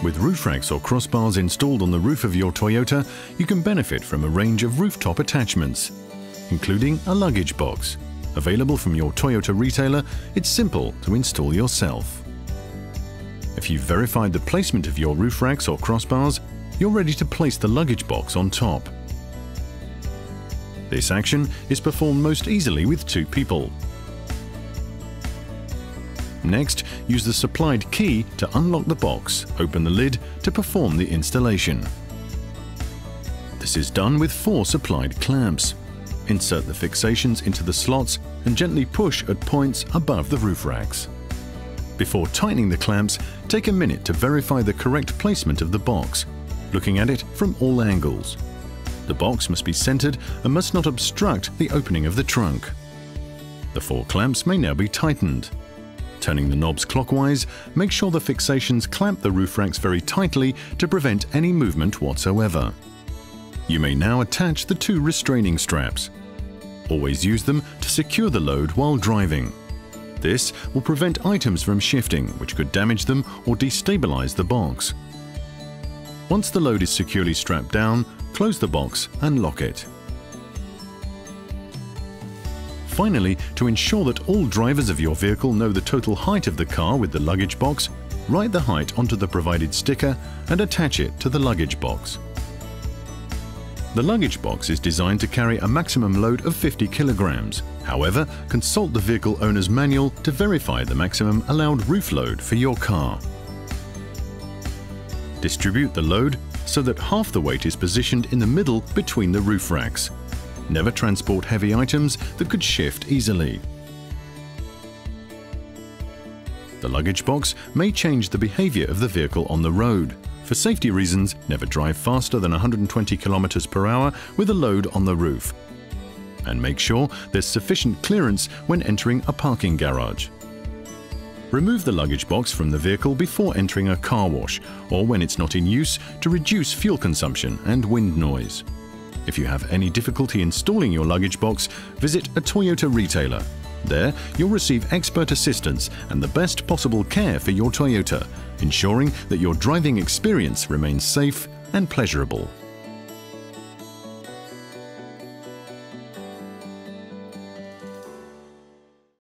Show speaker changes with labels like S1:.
S1: With roof racks or crossbars installed on the roof of your Toyota, you can benefit from a range of rooftop attachments, including a luggage box. Available from your Toyota retailer, it's simple to install yourself. If you've verified the placement of your roof racks or crossbars, you're ready to place the luggage box on top. This action is performed most easily with 2 people. Next, use the supplied key to unlock the box, open the lid to perform the installation. This is done with 4 supplied clamps. Insert the fixations into the slots and gently push at points above the roof racks. Before tightening the clamps, take a minute to verify the correct placement of the box, looking at it from all angles. The box must be centered and must not obstruct the opening of the trunk. The 4 clamps may now be tightened. Turning the knobs clockwise, make sure the fixations clamp the roof racks very tightly to prevent any movement whatsoever. You may now attach the 2 restraining straps. Always use them to secure the load while driving. This will prevent items from shifting, which could damage them or destabilize the box. Once the load is securely strapped down, close the box and lock it. Finally, to ensure that all drivers of your vehicle know the total height of the car with the luggage box, write the height onto the provided sticker and attach it to the luggage box. The luggage box is designed to carry a maximum load of 50 kilograms. However, consult the vehicle owner's manual to verify the maximum allowed roof load for your car. Distribute the load so that half the weight is positioned in the middle between the roof racks. Never transport heavy items that could shift easily. The luggage box may change the behavior of the vehicle on the road. For safety reasons, never drive faster than 120 km per hour with a load on the roof. And make sure there's sufficient clearance when entering a parking garage. Remove the luggage box from the vehicle before entering a car wash or when it's not in use to reduce fuel consumption and wind noise. If you have any difficulty installing your luggage box, visit a Toyota retailer. There, you'll receive expert assistance and the best possible care for your Toyota, ensuring that your driving experience remains safe and pleasurable.